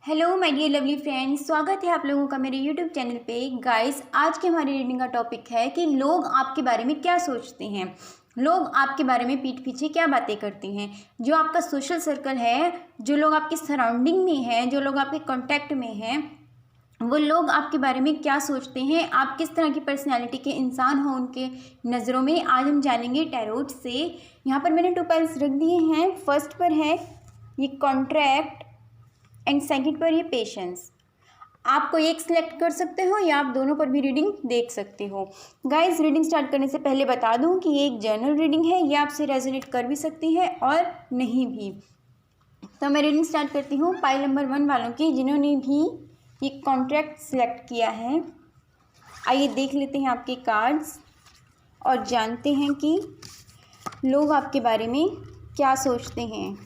Hello my dear lovely friends, स्वागत है आप लोगों का मेरे यूट्यूब चैनल पे। गाइस, आज के हमारी रीडिंग का टॉपिक है कि लोग आपके बारे में क्या सोचते हैं, लोग आपके बारे में पीठ पीछे क्या बातें करते हैं। जो आपका सोशल सर्कल है, जो लोग आपके सराउंडिंग में हैं, जो लोग आपके कांटेक्ट में हैं, वो लोग आपके बारे में क्या सोचते हैं, आप किस तरह की पर्सनैलिटी के इंसान हो उनके नज़रों में, आज हम जानेंगे टैरोट से। यहाँ पर मैंने 2 पाइल्स रख दिए हैं। फर्स्ट पर है ये कॉन्ट्रैक्ट एंड सेकंड पर ये पेशेंस। आप कोई एक सिलेक्ट कर सकते हो या आप दोनों पर भी रीडिंग देख सकते हो। गाइस, रीडिंग स्टार्ट करने से पहले बता दूं कि ये एक जनरल रीडिंग है, ये आपसे रेजोनेट कर भी सकती है और नहीं भी। तो मैं रीडिंग स्टार्ट करती हूँ पाइल नंबर 1 वालों की, जिन्होंने भी ये कॉन्ट्रैक्ट सिलेक्ट किया है। आइए देख लेते हैं आपके कार्ड्स और जानते हैं कि लोग आपके बारे में क्या सोचते हैं,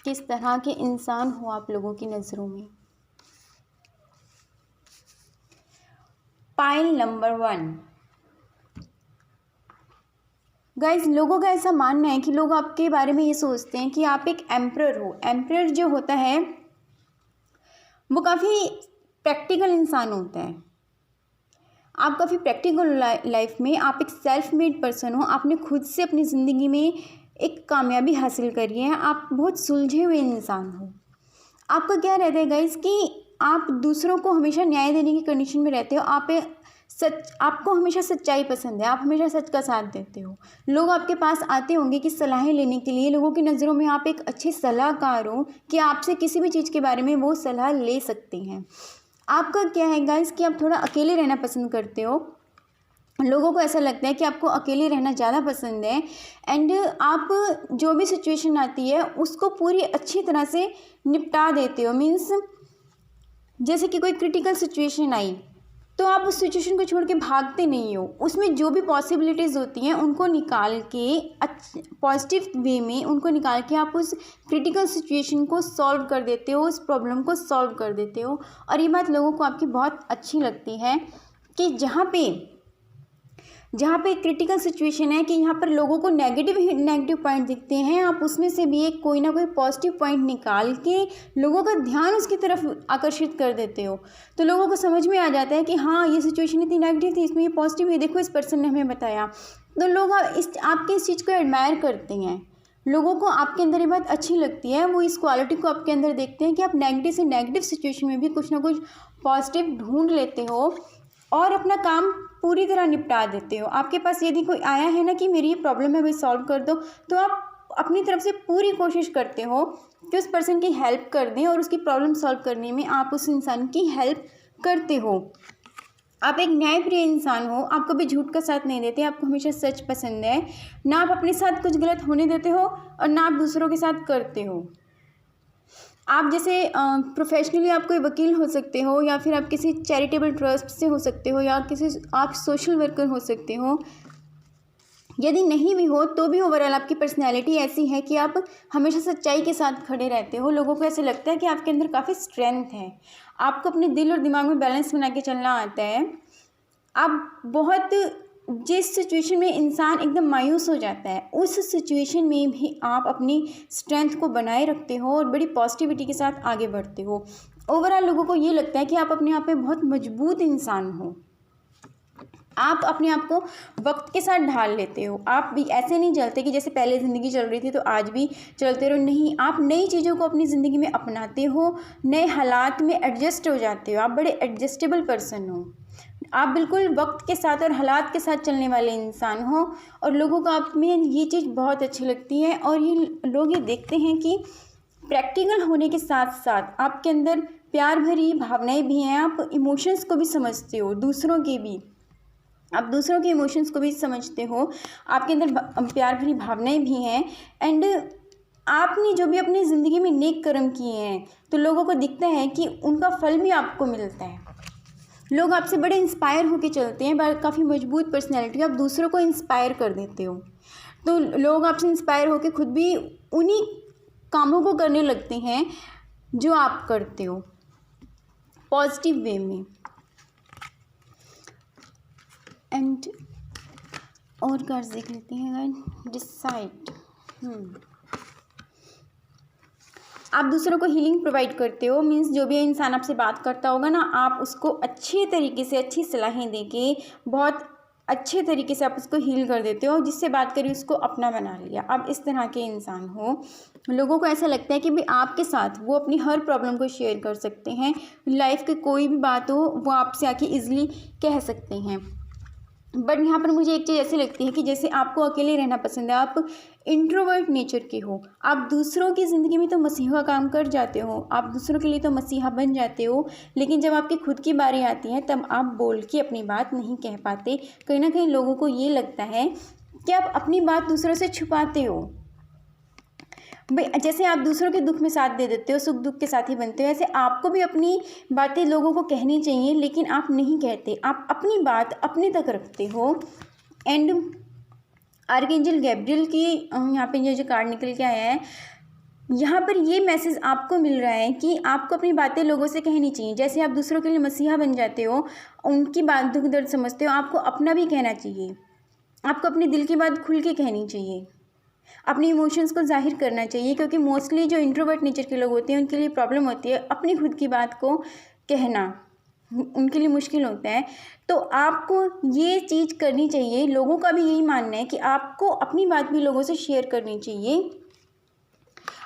किस तरह के इंसान हो आप लोगों की नज़रों में। Pile number 1। गाइस, लोगों का ऐसा मानना है कि लोग आपके बारे में ये सोचते हैं कि आप एक एम्परर हो। एम्परर जो होता है वो काफ़ी प्रैक्टिकल इंसान होता है। आप काफ़ी प्रैक्टिकल लाइफ में, आप एक सेल्फ मेड पर्सन हो। आपने खुद से अपनी ज़िंदगी में एक कामयाबी हासिल करी है। आप बहुत सुलझे हुए इंसान हो। आपका क्या रहता है गाइस कि आप दूसरों को हमेशा न्याय देने की कंडीशन में रहते हो। आपको हमेशा सच्चाई पसंद है, आप हमेशा सच का साथ देते हो। लोग आपके पास आते होंगे कि सलाहें लेने के लिए। लोगों की नज़रों में आप एक अच्छे सलाहकार हो कि आपसे किसी भी चीज़ के बारे में वो सलाह ले सकते हैं। आपका क्या है गाइस कि आप थोड़ा अकेले रहना पसंद करते हो। लोगों को ऐसा लगता है कि आपको अकेले रहना ज़्यादा पसंद है एंड आप जो भी सिचुएशन आती है उसको पूरी अच्छी तरह से निपटा देते हो। मीन्स जैसे कि कोई क्रिटिकल सिचुएशन आई तो आप उस सिचुएशन को छोड़ के भागते नहीं हो। उसमें जो भी पॉसिबिलिटीज़ होती हैं उनको निकाल के पॉजिटिव वे में उनको निकाल के आप उस क्रिटिकल सिचुएशन को सॉल्व कर देते हो, उस प्रॉब्लम को सॉल्व कर देते हो। और ये बात लोगों को आपकी बहुत अच्छी लगती है कि जहाँ पे क्रिटिकल सिचुएशन है कि यहाँ पर लोगों को नेगेटिव पॉइंट दिखते हैं, आप उसमें से भी एक कोई ना कोई पॉजिटिव पॉइंट निकाल के लोगों का ध्यान उसकी तरफ आकर्षित कर देते हो। तो लोगों को समझ में आ जाता है कि हाँ, ये सिचुएशन इतनी नेगेटिव थी, इसमें ये पॉजिटिव है, देखो इस पर्सन ने हमें बताया। तो लोग आपके इस चीज़ को एडमायर करते हैं। लोगों को आपके अंदर ये बात अच्छी लगती है, वो इस क्वालिटी को आपके अंदर देखते हैं कि आप नेगेटिव से नेगेटिव सिचुएशन में भी कुछ ना कुछ पॉजिटिव ढूंढ लेते हो और अपना काम पूरी तरह निपटा देते हो। आपके पास यदि कोई आया है ना कि मेरी ये प्रॉब्लम है, भाई सॉल्व कर दो, तो आप अपनी तरफ से पूरी कोशिश करते हो कि उस पर्सन की हेल्प कर दें और उसकी प्रॉब्लम सॉल्व करने में आप उस इंसान की हेल्प करते हो। आप एक न्यायप्रिय इंसान हो, आप कभी झूठ का साथ नहीं देते, आपको हमेशा सच पसंद है। ना आप अपने साथ कुछ गलत होने देते हो और ना आप दूसरों के साथ करते हो। आप जैसे प्रोफेशनली आप कोई वकील हो सकते हो या फिर आप किसी चैरिटेबल ट्रस्ट से हो सकते हो या आप सोशल वर्कर हो सकते हो। यदि नहीं भी हो तो भी ओवरऑल आपकी पर्सनैलिटी ऐसी है कि आप हमेशा सच्चाई के साथ खड़े रहते हो। लोगों को ऐसे लगता है कि आपके अंदर काफ़ी स्ट्रेंथ है, आपको अपने दिल और दिमाग में बैलेंस बना के चलना आता है। आप बहुत, जिस सिचुएशन में इंसान एकदम मायूस हो जाता है उस सिचुएशन में भी आप अपनी स्ट्रेंथ को बनाए रखते हो और बड़ी पॉजिटिविटी के साथ आगे बढ़ते हो। ओवरऑल लोगों को ये लगता है कि आप अपने आप में बहुत मजबूत इंसान हो। आप अपने आप को वक्त के साथ ढाल लेते हो। आप भी ऐसे नहीं चलते कि जैसे पहले ज़िंदगी चल रही थी तो आज भी चलते रहो। नहीं, आप नई चीज़ों को अपनी ज़िंदगी में अपनाते हो, नए हालात में एडजस्ट हो जाते हो। आप बड़े एडजस्टेबल पर्सन हो। आप बिल्कुल वक्त के साथ और हालात के साथ चलने वाले इंसान हो और लोगों को आप में ये चीज़ बहुत अच्छी लगती है। और ये लोग ये देखते हैं कि प्रैक्टिकल होने के साथ साथ आपके अंदर प्यार भरी भावनाएं भी हैं। आप इमोशंस को भी समझते हो, दूसरों के भी, आप दूसरों के इमोशंस को भी समझते हो। आपके अंदर प्यार भरी भावनाएं भी हैं एंड आपने जो भी अपनी ज़िंदगी में नेक कर्म किए हैं तो लोगों को दिखता है कि उनका फल भी आपको मिलता है। लोग आपसे बड़े इंस्पायर होकर चलते हैं। काफ़ी मजबूत पर्सनैलिटी, आप दूसरों को इंस्पायर कर देते हो। तो लोग आपसे इंस्पायर होकर खुद भी उन्हीं कामों को करने लगते हैं जो आप करते हो, पॉजिटिव वे में। एंड और कार्ड्स देख लेते हैं। डिसाइड। आप दूसरों को हीलिंग प्रोवाइड करते हो, मीन्स जो भी इंसान आपसे बात करता होगा ना, आप उसको अच्छे तरीके से अच्छी सलाहें देके बहुत अच्छे तरीके से आप उसको हील कर देते हो, जिससे बात करी उसको अपना बना लिया। आप इस तरह के इंसान हो। लोगों को ऐसा लगता है कि भाई आपके साथ वो अपनी हर प्रॉब्लम को शेयर कर सकते हैं, लाइफ की कोई भी बात हो वो आपसे आके ईजिली कह सकते हैं। बट यहाँ पर मुझे एक चीज़ ऐसी लगती है कि जैसे आपको अकेले रहना पसंद है, आप इंट्रोवर्ट नेचर के हो, आप दूसरों की ज़िंदगी में तो मसीहा काम कर जाते हो, आप दूसरों के लिए तो मसीहा बन जाते हो, लेकिन जब आपकी खुद की बारी आती है तब आप बोल के अपनी बात नहीं कह पाते। कहीं ना कहीं लोगों को ये लगता है कि आप अपनी बात दूसरों से छुपाते हो। भाई जैसे आप दूसरों के दुख में साथ दे देते हो, सुख दुख के साथ ही बनते हो, ऐसे आपको भी अपनी बातें लोगों को कहनी चाहिए, लेकिन आप नहीं कहते, आप अपनी बात अपने तक रखते हो। एंड आर्कएंजल गैब्रियल की यहाँ पे ये जो कार्ड निकल के आया है, यहाँ पर ये मैसेज आपको मिल रहा है कि आपको अपनी बातें लोगों से कहनी चाहिए। जैसे आप दूसरों के लिए मसीहा बन जाते हो, उनकी बात दुख दर्द समझते हो, आपको अपना भी कहना चाहिए, आपको अपने दिल की बात खुल के कहनी चाहिए, अपने इमोशंस को जाहिर करना चाहिए। क्योंकि मोस्टली जो इंट्रोवर्ट नेचर के लोग होते हैं उनके लिए प्रॉब्लम होती है अपनी खुद की बात को कहना, उनके लिए मुश्किल होता है। तो आपको ये चीज़ करनी चाहिए। लोगों का भी यही मानना है कि आपको अपनी बात भी लोगों से शेयर करनी चाहिए।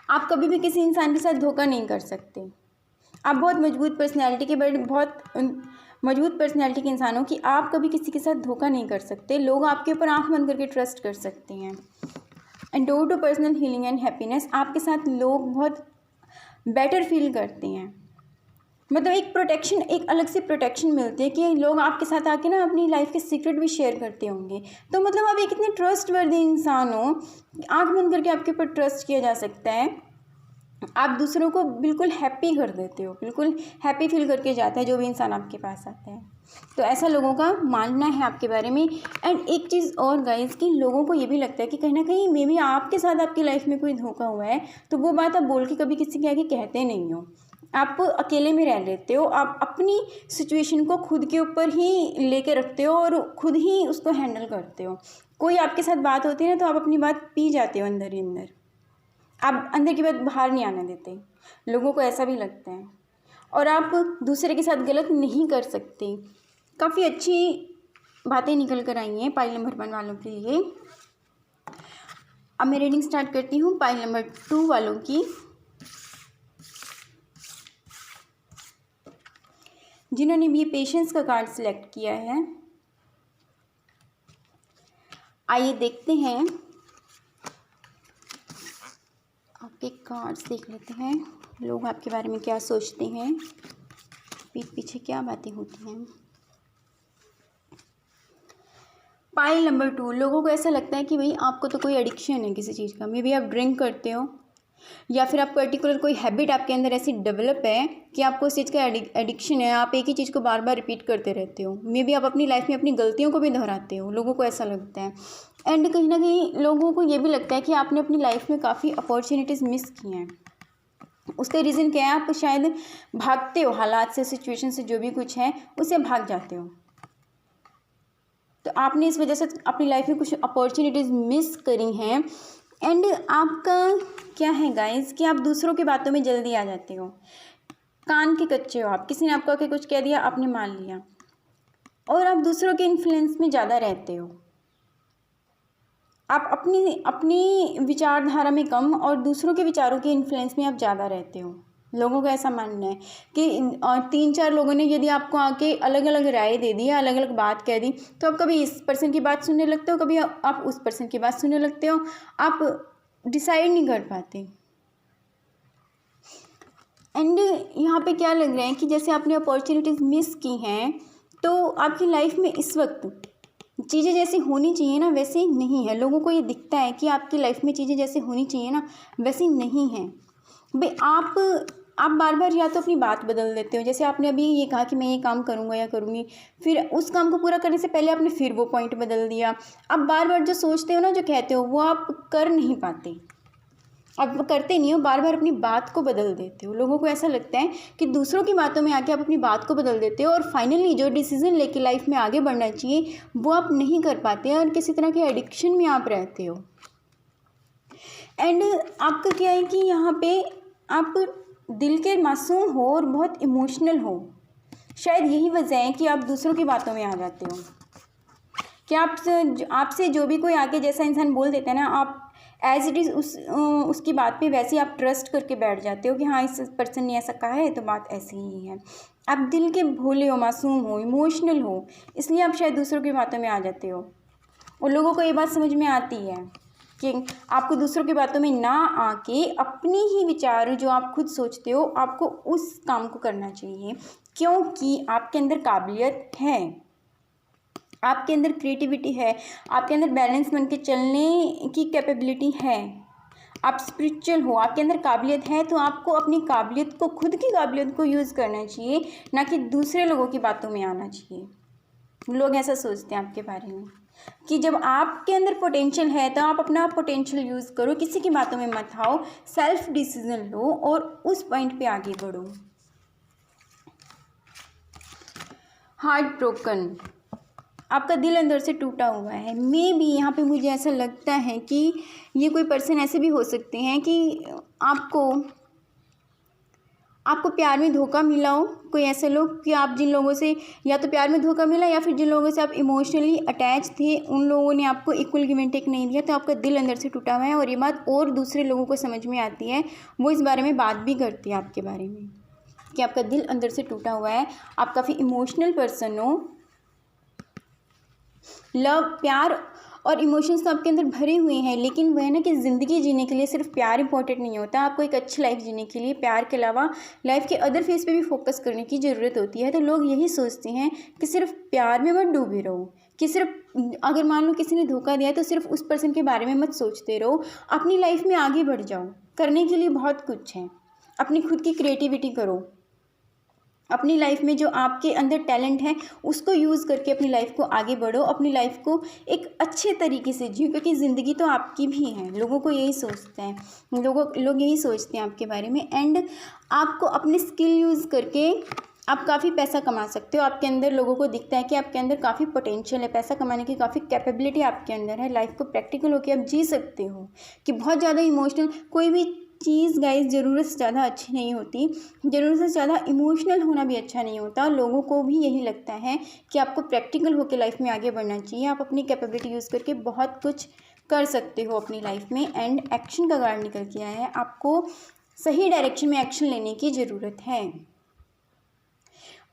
आप कभी भी किसी इंसान के साथ धोखा नहीं कर सकते। आप बहुत मजबूत पर्सनैलिटी के बहुत मजबूत पर्सनैलिटी के इंसान हो कि आप कभी किसी के साथ धोखा नहीं कर सकते। लोग आपके ऊपर आंख बंद करके ट्रस्ट कर सकते हैं। And door to personal healing and happiness, आपके साथ लोग बहुत बेटर फील करते हैं। मतलब एक प्रोटेक्शन, एक अलग से प्रोटेक्शन मिलती है कि लोग आपके साथ आके ना अपनी लाइफ के सीक्रेट भी शेयर करते होंगे। तो मतलब आप एक इतने ट्रस्टवर्दी इंसान हो, आंख बंद करके आपके ऊपर ट्रस्ट किया जा सकता है। आप दूसरों को बिल्कुल हैप्पी कर देते हो, बिल्कुल हैप्पी फील करके जाता है जो भी इंसान आपके पास आता है। तो ऐसा लोगों का मानना है आपके बारे में। एंड एक चीज़ और गाइस, कि लोगों को ये भी लगता है कि कहीं ना कहीं मे बी आपके साथ आपकी लाइफ में कोई धोखा हुआ है, तो वो बात आप बोल के कभी किसी के आगे कहते नहीं हो, आप अकेले में रह लेते हो, आप अपनी सिचुएशन को खुद के ऊपर ही लेके रखते हो और खुद ही उसको हैंडल करते हो। कोई आपके साथ बात होती है ना, तो आप अपनी बात पी जाते हो अंदर ही अंदर, आप अंदर की बात बाहर नहीं आने देते। लोगों को ऐसा भी लगता है। और आप दूसरे के साथ गलत नहीं कर सकते। काफ़ी अच्छी बातें निकल कर आई हैं पाइल नंबर 1 वालों के लिए। अब मैं रीडिंग स्टार्ट करती हूँ पाइल नंबर 2 वालों की, जिन्होंने भी पेशेंस का कार्ड सिलेक्ट किया है। आइए देखते हैं, आपके कार्ड्स देख लेते हैं, लोग आपके बारे में क्या सोचते हैं, पीठ पीछे क्या बातें होती हैं। पाइल नंबर 2, लोगों को ऐसा लगता है कि भाई आपको तो कोई एडिक्शन है किसी चीज़ का। मे बी आप ड्रिंक करते हो, या फिर आप पर्टिकुलर कोई हैबिट आपके अंदर ऐसी डेवलप है कि आपको उस चीज़ का एडिक्शन है, आप एक ही चीज़ को बार बार रिपीट करते रहते हो। मे बी आप अपनी लाइफ में अपनी गलतियों को भी दोहराते हो, लोगों को ऐसा लगता है। एंड कहीं ना कहीं लोगों को ये भी लगता है कि आपने अपनी लाइफ में काफ़ी अपॉर्चुनिटीज़ मिस की हैं। उसका रीज़न क्या है, आप शायद भागते हो हालात से, सिचुएशन से, जो भी कुछ है उससे भाग जाते हो। तो आपने इस वजह से अपनी लाइफ में कुछ अपॉर्चुनिटीज़ मिस करी हैं। एंड आपका क्या है गाइस कि आप दूसरों की बातों में जल्दी आ जाते हो, कान के कच्चे हो आप। किसी ने आपको आके कुछ कह दिया, आपने मान लिया, और आप दूसरों के इन्फ्लुएंस में ज़्यादा रहते हो। आप अपनी विचारधारा में कम और दूसरों के विचारों के इन्फ्लुएंस में आप ज़्यादा रहते हो। लोगों का ऐसा मानना है कि 3-4 लोगों ने यदि आपको आके अलग अलग राय दे दी, अलग अलग बात कह दी, तो आप कभी इस पर्सन की बात सुनने लगते हो, कभी आप उस पर्सन की बात सुनने लगते हो, आप डिसाइड नहीं कर पाते। एंड यहाँ पे क्या लग रहा है कि जैसे आपने अपॉर्चुनिटीज़ मिस की हैं, तो आपकी लाइफ में इस वक्त चीज़ें जैसी होनी चाहिए ना वैसी नहीं है। लोगों को ये दिखता है कि आपकी लाइफ में चीज़ें जैसे होनी चाहिए ना वैसी नहीं है। भाई आप बार बार या तो अपनी बात बदल देते हो। जैसे आपने अभी ये कहा कि मैं ये काम करूँगा या करूँगी, फिर उस काम को पूरा करने से पहले आपने फिर वो पॉइंट बदल दिया। आप बार बार जो सोचते हो ना, जो कहते हो, वो आप कर नहीं पाते, आप करते नहीं हो, बार बार अपनी बात को बदल देते हो। लोगों को ऐसा लगता है कि दूसरों की बातों में आके आप अपनी बात को बदल देते हो, और फाइनली जो डिसीज़न लेके लाइफ में आगे बढ़ना चाहिए वो आप नहीं कर पाते, और किसी तरह के एडिक्शन में आप रहते हो। एंड आपका क्या है कि यहाँ पे आप दिल के मासूम हो और बहुत इमोशनल हो। शायद यही वजह है कि आप दूसरों की बातों में आ जाते हो, कि आपसे जो भी कोई आके जैसा इंसान बोल देता है ना, आप एज इट इज़ उसकी बात पे वैसे ही आप ट्रस्ट करके बैठ जाते हो कि हाँ इस पर्सन ने ऐसा कहा है तो बात ऐसी ही है। आप दिल के भोले हो, मासूम हो, इमोशनल हो, इसलिए आप शायद दूसरों की बातों में आ जाते हो। और लोगों को ये बात समझ में आती है कि आपको दूसरों की बातों में ना आके अपनी ही विचार जो आप खुद सोचते हो, आपको उस काम को करना चाहिए, क्योंकि आपके अंदर काबिलियत है, आपके अंदर क्रिएटिविटी है, आपके अंदर बैलेंस बन के चलने की कैपेबिलिटी है, आप स्पिरिचुअल हो, आपके अंदर काबिलियत है। तो आपको अपनी काबिलियत को, खुद की काबिलियत को यूज़ करना चाहिए, ना कि दूसरे लोगों की बातों में आना चाहिए। लोग ऐसा सोचते हैं आपके बारे में कि जब आपके अंदर पोटेंशियल है तो आप अपना पोटेंशियल यूज़ करो, किसी की बातों में मत आओ, सेल्फ डिसीजन लो और उस पॉइंट पे आगे बढ़ो। हार्ट ब्रोकन, आपका दिल अंदर से टूटा हुआ है। मे बी यहाँ पे मुझे ऐसा लगता है कि ये कोई पर्सन ऐसे भी हो सकते हैं कि आपको प्यार में धोखा मिला हो, कोई ऐसे लोग कि आप जिन लोगों से या तो प्यार में धोखा मिला या फिर जिन लोगों से आप इमोशनली अटैच थे उन लोगों ने आपको इक्वल गिव एंड टेक नहीं दिया, तो आपका दिल अंदर से टूटा हुआ है। और ये बात और दूसरे लोगों को समझ में आती है, वो इस बारे में बात भी करती है आपके बारे में कि आपका दिल अंदर से टूटा हुआ है, आप काफ़ी इमोशनल पर्सन हो। लव, प्यार और इमोशंस तो आपके अंदर भरे हुए हैं, लेकिन वह है ना कि ज़िंदगी जीने के लिए सिर्फ प्यार इंपॉर्टेंट नहीं होता। आपको एक अच्छी लाइफ जीने के लिए प्यार के अलावा लाइफ के अदर फेस पे भी फोकस करने की ज़रूरत होती है। तो लोग यही सोचते हैं कि सिर्फ प्यार में मत डूबे रहो, कि सिर्फ अगर मान लो किसी ने धोखा दिया है तो सिर्फ उस पर्सन के बारे में मत सोचते रहो, अपनी लाइफ में आगे बढ़ जाओ। करने के लिए बहुत कुछ है, अपनी खुद की क्रिएटिविटी करो, अपनी लाइफ में जो आपके अंदर टैलेंट है उसको यूज़ करके अपनी लाइफ को आगे बढ़ो, अपनी लाइफ को एक अच्छे तरीके से जियो, क्योंकि ज़िंदगी तो आपकी भी है। लोगों को यही सोचते हैं, लोग यही सोचते हैं आपके बारे में। एंड आपको अपनी स्किल यूज़ करके आप काफ़ी पैसा कमा सकते हो। आपके अंदर लोगों को दिखता है कि आपके अंदर काफ़ी पोटेंशियल है, पैसा कमाने की काफ़ी कैपेबिलिटी आपके अंदर है। लाइफ को प्रैक्टिकल होकर आप जी सकते हो कि बहुत ज़्यादा इमोशनल कोई भी चीज़ गाइस ज़रूरत से ज़्यादा अच्छी नहीं होती, ज़रूरत से ज़्यादा इमोशनल होना भी अच्छा नहीं होता। लोगों को भी यही लगता है कि आपको प्रैक्टिकल होकर लाइफ में आगे बढ़ना चाहिए। आप अपनी कैपेबिलिटी यूज़ करके बहुत कुछ कर सकते हो अपनी लाइफ में। एंड एक्शन का कार्ड निकल के आया है, आपको सही डायरेक्शन में एक्शन लेने की ज़रूरत है,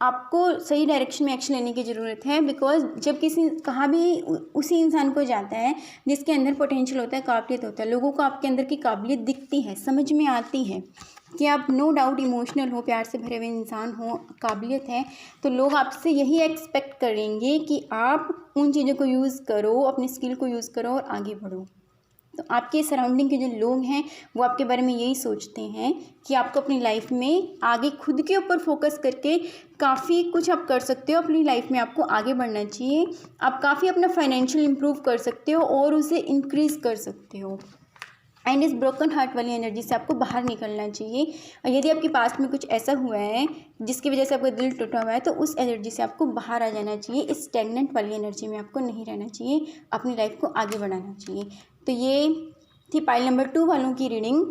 आपको सही डायरेक्शन में एक्शन लेने की ज़रूरत है। बिकॉज जब किसी कहाँ भी उसी इंसान को जाता है जिसके अंदर पोटेंशियल होता है, काबिलियत होता है, लोगों को आपके अंदर की काबिलियत दिखती है, समझ में आती है कि आप नो डाउट इमोशनल हो, प्यार से भरे हुए इंसान हो, काबिलियत है, तो लोग आपसे यही एक्सपेक्ट करेंगे कि आप उन चीज़ों को यूज़ करो, अपनी स्किल को यूज़ करो और आगे बढ़ो। तो आपके सराउंडिंग के जो लोग हैं वो आपके बारे में यही सोचते हैं कि आपको अपनी लाइफ में आगे खुद के ऊपर फोकस करके काफ़ी कुछ आप कर सकते हो। अपनी लाइफ में आपको आगे बढ़ना चाहिए, आप काफ़ी अपना फाइनेंशियल इम्प्रूव कर सकते हो और उसे इंक्रीज़ कर सकते हो। एंड इस ब्रोकन हार्ट वाली एनर्जी से आपको बाहर निकलना चाहिए। और यदि आपके पास में कुछ ऐसा हुआ है जिसकी वजह से आपका दिल टूटा हुआ है तो उस एनर्जी से आपको बाहर आ जाना चाहिए। इस स्टैग्नेंट वाली एनर्जी में आपको नहीं रहना चाहिए, अपनी लाइफ को आगे बढ़ाना चाहिए। तो ये थी पाइल नंबर 2 वालों की रीडिंग।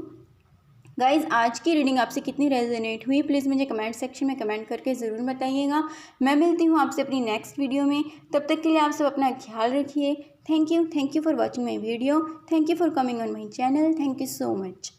गाइज़, आज की रीडिंग आपसे कितनी रेजोनेट हुई प्लीज़ मुझे कमेंट सेक्शन में कमेंट करके ज़रूर बताइएगा। मैं मिलती हूँ आपसे अपनी नेक्स्ट वीडियो में, तब तक के लिए आप सब अपना ख्याल रखिए। Thank you for watching my video, thank you for coming on my channel, thank you so much.